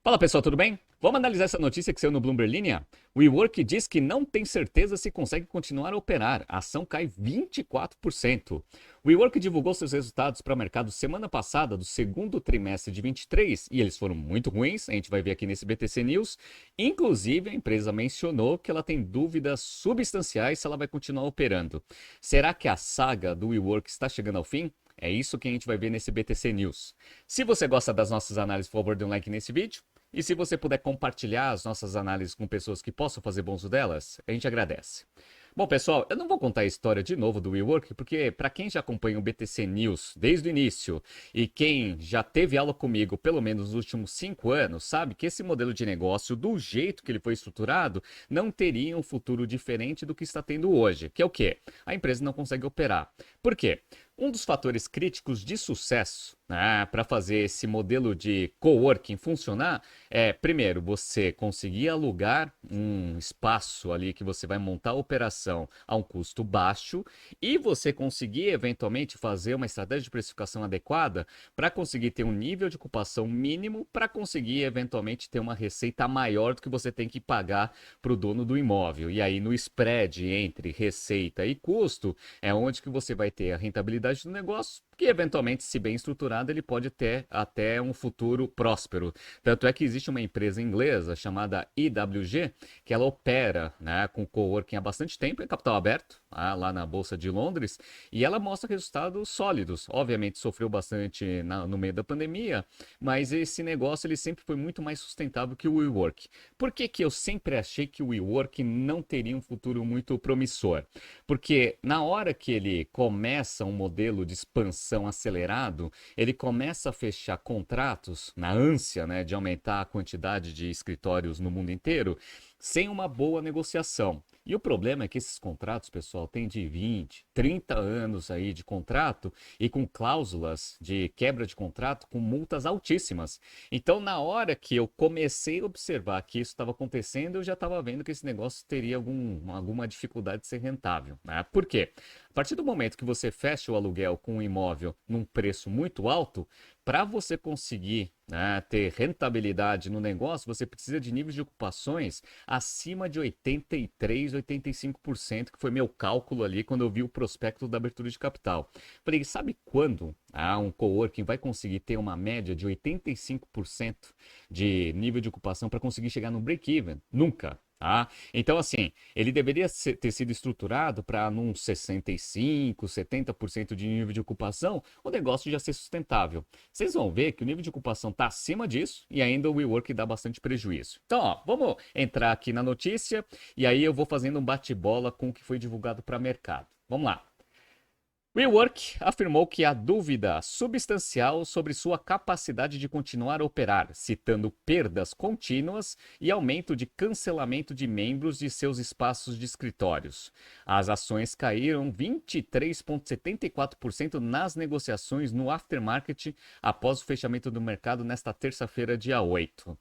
Fala pessoal, tudo bem? Vamos analisar essa notícia que saiu no Bloomberg Linha? O WeWork diz que não tem certeza se consegue continuar a operar. A ação cai 24%. O WeWork divulgou seus resultados para o mercado semana passada, do segundo trimestre de 23, e eles foram muito ruins, a gente vai ver aqui nesse BTC News. Inclusive, a empresa mencionou que ela tem dúvidas substanciais se ela vai continuar operando. Será que a saga do WeWork está chegando ao fim? É isso que a gente vai ver nesse BTC News. Se você gosta das nossas análises, por favor, dê um like nesse vídeo. E se você puder compartilhar as nossas análises com pessoas que possam fazer bom uso delas, a gente agradece. Bom, pessoal, eu não vou contar a história de novo do WeWork, porque para quem já acompanha o BTC News desde o início e quem já teve aula comigo pelo menos nos últimos 5 anos, sabe que esse modelo de negócio, do jeito que ele foi estruturado, não teria um futuro diferente do que está tendo hoje, que é o quê? A empresa não consegue operar. Por quê? Um dos fatores críticos de sucesso, né, para fazer esse modelo de coworking funcionar é, primeiro, você conseguir alugar um espaço ali que você vai montar a operação a um custo baixo e você conseguir eventualmente fazer uma estratégia de precificação adequada para conseguir ter um nível de ocupação mínimo para conseguir eventualmente ter uma receita maior do que você tem que pagar para o dono do imóvel. E aí no spread entre receita e custo é onde que você vai ter a rentabilidade do negócio, que eventualmente, se bem estruturado, ele pode ter até um futuro próspero. Tanto é que existe uma empresa inglesa chamada IWG, que ela opera, né, com coworking há bastante tempo, em capital aberto, lá na Bolsa de Londres, e ela mostra resultados sólidos. Obviamente sofreu bastante no meio da pandemia, mas esse negócio ele sempre foi muito mais sustentável que o WeWork. Por que que eu sempre achei que o WeWork não teria um futuro muito promissor? Porque na hora que ele começa um modelo de expansão acelerado, ele começa a fechar contratos na ânsia, né, de aumentar a quantidade de escritórios no mundo inteiro, sem uma boa negociação. E o problema é que esses contratos, pessoal, têm de 20, 30 anos aí de contrato e com cláusulas de quebra de contrato com multas altíssimas. Então, na hora que eu comecei a observar que isso estava acontecendo, eu já estava vendo que esse negócio teria alguma dificuldade de ser rentável, né? Por quê? A partir do momento que você fecha o aluguel com um imóvel num preço muito alto, para você conseguir, né, ter rentabilidade no negócio, você precisa de níveis de ocupações acima de 83, 85%, que foi meu cálculo ali quando eu vi o prospecto da abertura de capital. Falei, sabe quando um coworking vai conseguir ter uma média de 85% de nível de ocupação para conseguir chegar no break-even? Nunca. Tá? Então, assim, ele deveria ter sido estruturado para num 65, 70% de nível de ocupação, o negócio já ser sustentável. Vocês vão ver que o nível de ocupação está acima disso e ainda o WeWork dá bastante prejuízo. Então, ó, vamos entrar aqui na notícia e aí eu vou fazendo um bate-bola com o que foi divulgado para mercado. Vamos lá. WeWork afirmou que há dúvida substancial sobre sua capacidade de continuar a operar, citando perdas contínuas e aumento de cancelamento de membros de seus espaços de escritórios. As ações caíram 23,74% nas negociações no aftermarket após o fechamento do mercado nesta terça-feira, dia 8.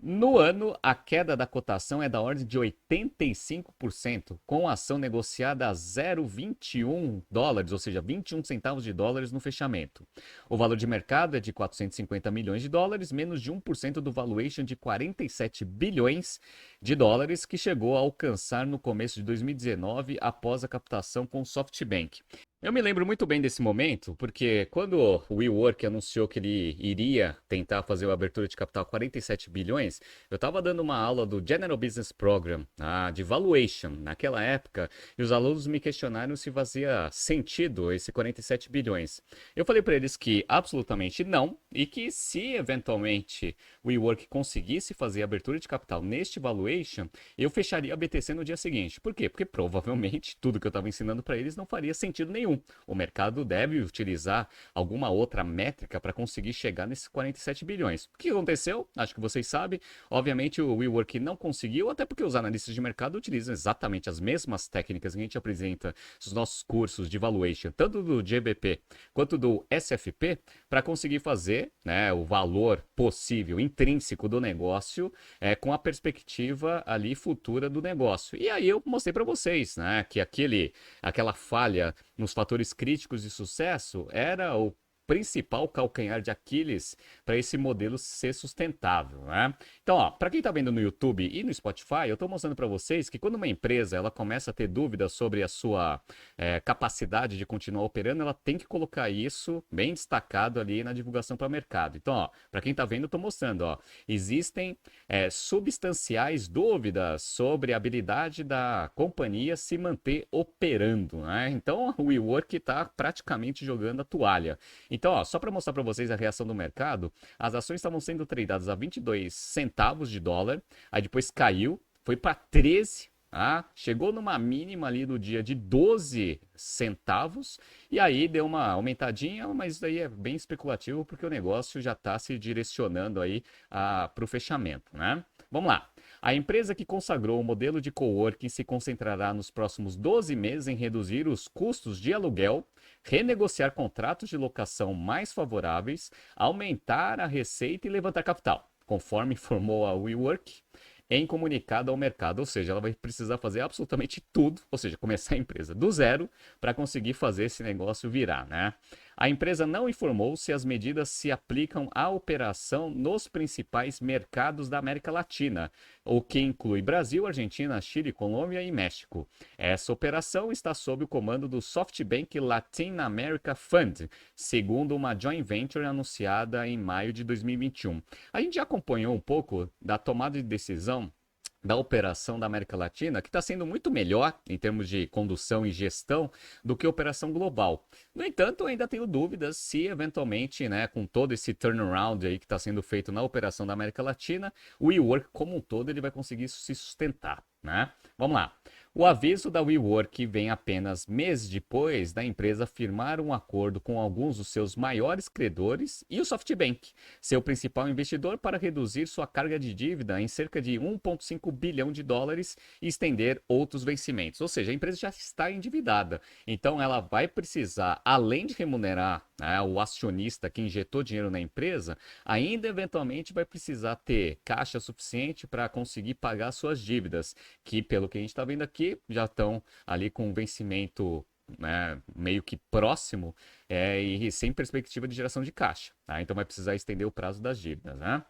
No ano, a queda da cotação é da ordem de 85%, com a ação negociada a 0,21 dólares, ou seja, 21 centavos de dólares no fechamento. O valor de mercado é de 450 milhões de dólares, menos de 1% do valuation de 47 bilhões de dólares que chegou a alcançar no começo de 2019 após a captação com o SoftBank. Eu me lembro muito bem desse momento, porque quando o WeWork anunciou que ele iria tentar fazer a abertura de capital 47 bilhões, eu estava dando uma aula do General Business Program, de valuation, naquela época, e os alunos me questionaram se fazia sentido esse 47 bilhões. Eu falei para eles que absolutamente não, e que se eventualmente o WeWork conseguisse fazer a abertura de capital neste valuation, eu fecharia a BTC no dia seguinte. Por quê? Porque provavelmente tudo que eu estava ensinando para eles não faria sentido nenhum. O mercado deve utilizar alguma outra métrica para conseguir chegar nesses 47 bilhões. O que aconteceu? Acho que vocês sabem. Obviamente o WeWork não conseguiu, até porque os analistas de mercado utilizam exatamente as mesmas técnicas que a gente apresenta nos nossos cursos de valuation, tanto do GBP quanto do SFP, para conseguir fazer, né, o valor possível intrínseco do negócio com a perspectiva ali futura do negócio. E aí eu mostrei para vocês, né, que aquela falha nos fatores críticos de sucesso era o principal calcanhar de Aquiles para esse modelo ser sustentável, né? Então, ó, para quem está vendo no YouTube e no Spotify, eu estou mostrando para vocês que quando uma empresa ela começa a ter dúvidas sobre a sua capacidade de continuar operando, ela tem que colocar isso bem destacado ali na divulgação para o mercado. Então, ó, para quem está vendo, eu estou mostrando, ó, existem substanciais dúvidas sobre a habilidade da companhia se manter operando, né? Então, o WeWork está praticamente jogando a toalha. Então, ó, só para mostrar para vocês a reação do mercado, as ações estavam sendo tradeadas a 22 centavos de dólar, aí depois caiu, foi para 13, chegou numa mínima ali no dia de 12 centavos e aí deu uma aumentadinha, mas isso aí é bem especulativo porque o negócio já está se direcionando aí para o fechamento, né? Vamos lá. A empresa que consagrou o modelo de coworking se concentrará nos próximos 12 meses em reduzir os custos de aluguel, renegociar contratos de locação mais favoráveis, aumentar a receita e levantar capital, conforme informou a WeWork em comunicado ao mercado, ou seja, ela vai precisar fazer absolutamente tudo, ou seja, começar a empresa do zero para conseguir fazer esse negócio virar, né? A empresa não informou se as medidas se aplicam à operação nos principais mercados da América Latina, o que inclui Brasil, Argentina, Chile, Colômbia e México. Essa operação está sob o comando do SoftBank Latin America Fund, segundo uma joint venture anunciada em maio de 2021. A gente já acompanhou um pouco da tomada de decisão da operação da América Latina, que está sendo muito melhor em termos de condução e gestão do que a operação global. No entanto, ainda tenho dúvidas se eventualmente, né, com todo esse turnaround aí que está sendo feito na operação da América Latina, o WeWork como um todo ele vai conseguir se sustentar, né? Vamos lá. O aviso da WeWork vem apenas meses depois da empresa firmar um acordo com alguns dos seus maiores credores e o SoftBank, seu principal investidor, para reduzir sua carga de dívida em cerca de 1,5 bilhão de dólares e estender outros vencimentos. Ou seja, a empresa já está endividada. Então, ela vai precisar, além de remunerar, né, o acionista que injetou dinheiro na empresa, ainda eventualmente vai precisar ter caixa suficiente para conseguir pagar suas dívidas, que, pelo que a gente está vendo aqui, já estão ali com um vencimento, né, meio que próximo, e sem perspectiva de geração de caixa, tá? Então vai precisar estender o prazo das dívidas, né?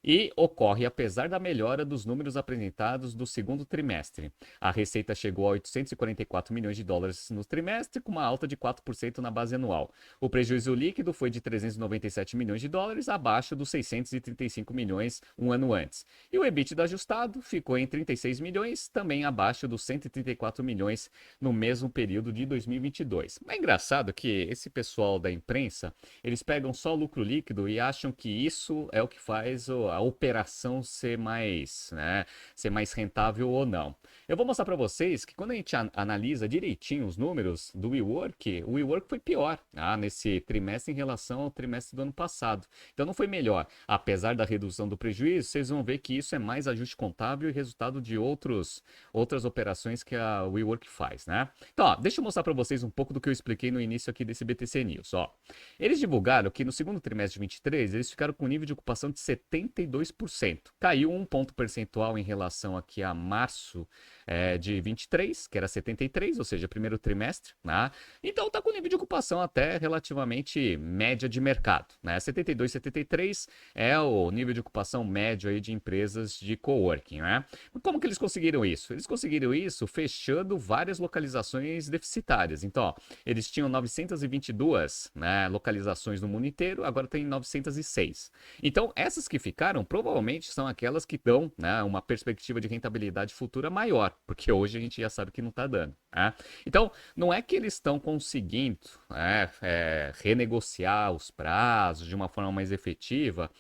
E ocorre apesar da melhora dos números apresentados do segundo trimestre. A receita chegou a 844 milhões de dólares no trimestre, com uma alta de 4% na base anual. O prejuízo líquido foi de 397 milhões de dólares, abaixo dos 635 milhões um ano antes. E o EBITDA ajustado ficou em 36 milhões, também abaixo dos 134 milhões no mesmo período de 2022. É engraçado que esse pessoal da imprensa, eles pegam só o lucro líquido e acham que isso é o que faz a operação ser mais, né, ser mais rentável ou não. Eu vou mostrar para vocês que quando a gente analisa direitinho os números do WeWork, o WeWork foi pior nesse trimestre em relação ao trimestre do ano passado. Então não foi melhor. Apesar da redução do prejuízo, vocês vão ver que isso é mais ajuste contábil e resultado de outras operações que a WeWork faz, né? Então, ó, deixa eu mostrar para vocês um pouco do que eu expliquei no início aqui desse BTC News. Ó. Eles divulgaram que no segundo trimestre de 23, eles ficaram com um nível de ocupação de 72%. Caiu um ponto percentual em relação aqui a março de 23, que era 73, ou seja, primeiro trimestre, né? Então tá com nível de ocupação até relativamente média de mercado, né? 72, 73 é o nível de ocupação médio aí de empresas de coworking, né? Como que eles conseguiram isso? Eles conseguiram isso fechando várias localizações deficitárias. Então, ó, eles tinham 922, né, localizações no mundo inteiro, agora tem 906. Então, essas que ficaram provavelmente são aquelas que dão, né, uma perspectiva de rentabilidade futura maior, porque hoje a gente já sabe que não está dando, né? Então, não é que eles estão conseguindo, né, renegociar os prazos de uma forma mais efetiva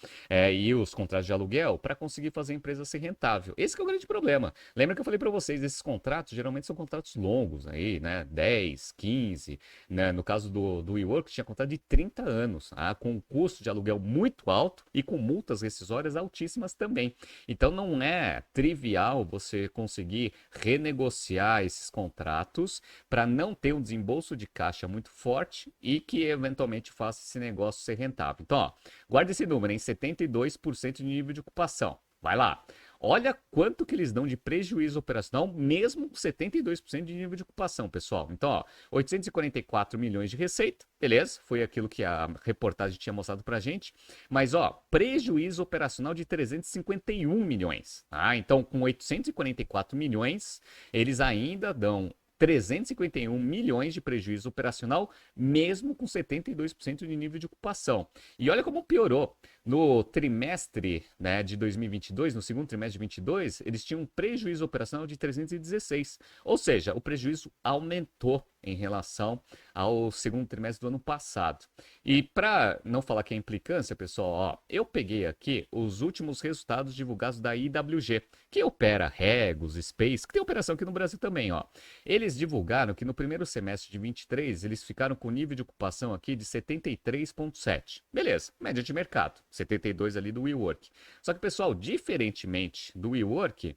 e os contratos de aluguel para conseguir fazer a empresa ser rentável. Esse que é o grande problema. Lembra que eu falei para vocês, esses contratos geralmente são contratos longos aí, né? 10, 15, né? No caso do WeWork tinha contrato de 30 anos, com um custo de aluguel muito alto e com multas rescisórias altíssimas também. Então não é trivial você conseguir renegociar esses contratos para não ter um desembolso de caixa muito forte e que eventualmente faça esse negócio ser rentável. Então, ó, guarda esse número, em 72% de nível de ocupação. Vai lá. Olha quanto que eles dão de prejuízo operacional, mesmo com 72% de nível de ocupação, pessoal. Então, ó, 844 milhões de receita, beleza? Foi aquilo que a reportagem tinha mostrado pra gente. Mas, ó, prejuízo operacional de 351 milhões. Tá? Então, com 844 milhões, eles ainda dão 351 milhões de prejuízo operacional, mesmo com 72% de nível de ocupação. E olha como piorou. No trimestre, né, de 2022, no segundo trimestre de 22, eles tinham um prejuízo operacional de 316. Ou seja, o prejuízo aumentou em relação ao segundo trimestre do ano passado. E para não falar que é implicância, pessoal, ó, eu peguei aqui os últimos resultados divulgados da IWG, que opera Regos, Space, que tem operação aqui no Brasil também, ó. Eles divulgaram que no primeiro semestre de 23, eles ficaram com nível de ocupação aqui de 73,7. Beleza, média de mercado, 72 ali do WeWork. Só que, pessoal, diferentemente do WeWork,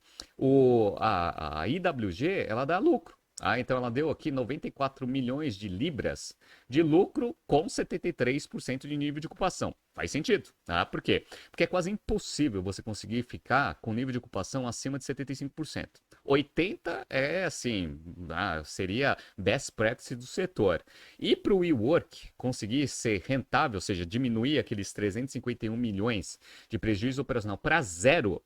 a IWG, ela dá lucro. Então ela deu aqui 94 milhões de libras de lucro com 73% de nível de ocupação. Faz sentido, tá? Por quê? Porque é quase impossível você conseguir ficar com nível de ocupação acima de 75%. 80% é assim, seria best practice do setor. E para o WeWork conseguir ser rentável, ou seja, diminuir aqueles 351 milhões de prejuízo operacional para zero,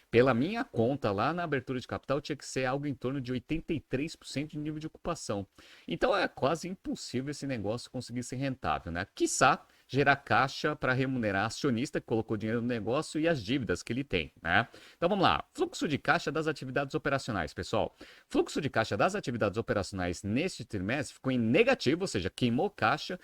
pela minha conta lá na abertura de capital tinha que ser algo em torno de 83% de nível de ocupação. Então é quase impossível esse negócio conseguir ser rentável, né? Quiçá gerar caixa para remunerar acionista que colocou dinheiro no negócio e as dívidas que ele tem, né? Então vamos lá, fluxo de caixa das atividades operacionais, pessoal. Fluxo de caixa das atividades operacionais neste trimestre ficou em negativo, ou seja, queimou caixa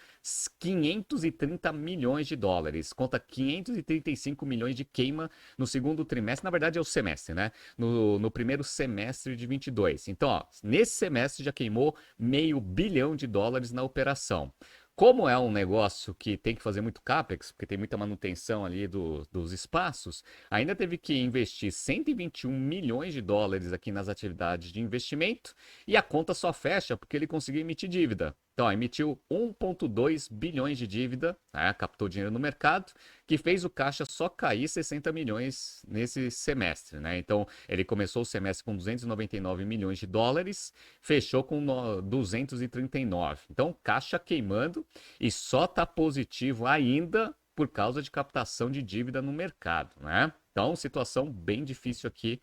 530 milhões de dólares, conta 535 milhões de queima no segundo trimestre, na verdade é o semestre, né? No primeiro semestre de 22. Então, ó, nesse semestre já queimou meio bilhão de dólares na operação. Como é um negócio que tem que fazer muito CAPEX, porque tem muita manutenção ali dos espaços, ainda teve que investir 121 milhões de dólares aqui nas atividades de investimento e a conta só fecha porque ele conseguiu emitir dívida. Então, ó, emitiu 1,2 bilhões de dívida, né, captou dinheiro no mercado, que fez o caixa só cair 60 milhões nesse semestre. Né? Então, ele começou o semestre com 299 milhões de dólares, fechou com 239. Então, caixa queimando e só está positivo ainda por causa de captação de dívida no mercado. Né? Então, situação bem difícil aqui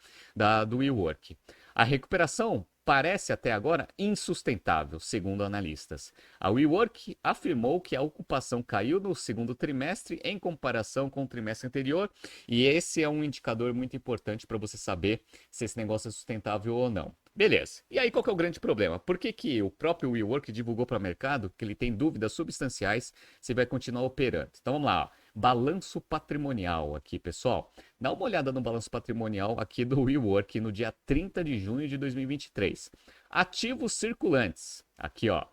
do WeWork. A recuperação parece até agora insustentável, segundo analistas. A WeWork afirmou que a ocupação caiu no segundo trimestre em comparação com o trimestre anterior, e esse é um indicador muito importante para você saber se esse negócio é sustentável ou não. Beleza. E aí qual que é o grande problema? Por que o próprio WeWork divulgou para o mercado que ele tem dúvidas substanciais se vai continuar operando? Então vamos lá, ó. Balanço patrimonial aqui, pessoal. Dá uma olhada no balanço patrimonial aqui do WeWork no dia 30 de junho de 2023. Ativos circulantes, aqui ó.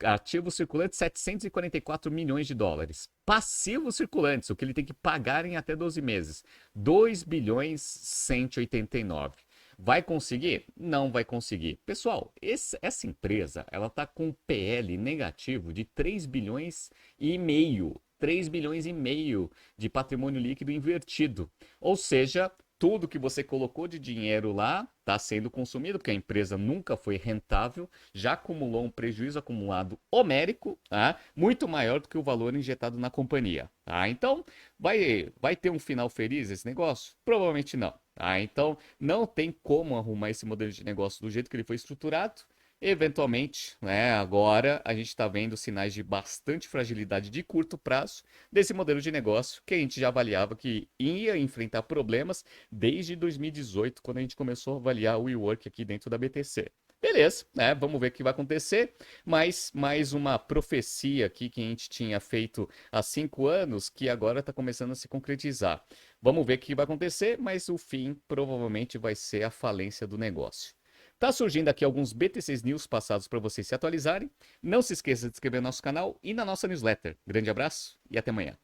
Ativos circulantes, 744 milhões de dólares. Passivos circulantes, o que ele tem que pagar em até 12 meses, 2 bilhões 189. Vai conseguir? Não vai conseguir. Pessoal, essa empresa, ela está com um PL negativo de 3 bilhões e meio. 3 bilhões e meio de patrimônio líquido invertido. Ou seja, tudo que você colocou de dinheiro lá está sendo consumido, porque a empresa nunca foi rentável, já acumulou um prejuízo acumulado homérico, tá? Muito maior do que o valor injetado na companhia. Tá? Então, vai ter um final feliz esse negócio? Provavelmente não. Tá? Então, não tem como arrumar esse modelo de negócio do jeito que ele foi estruturado. Eventualmente, né, agora a gente está vendo sinais de bastante fragilidade de curto prazo desse modelo de negócio que a gente já avaliava que ia enfrentar problemas desde 2018, quando a gente começou a avaliar o WeWork aqui dentro da BTC. Beleza, né? Vamos ver o que vai acontecer. Mas mais uma profecia aqui que a gente tinha feito há 5 anos que agora está começando a se concretizar. Vamos ver o que vai acontecer, mas o fim provavelmente vai ser a falência do negócio. Tá surgindo aqui alguns BTCs News passados para vocês se atualizarem. Não se esqueça de se inscrever no nosso canal e na nossa newsletter. Grande abraço e até amanhã.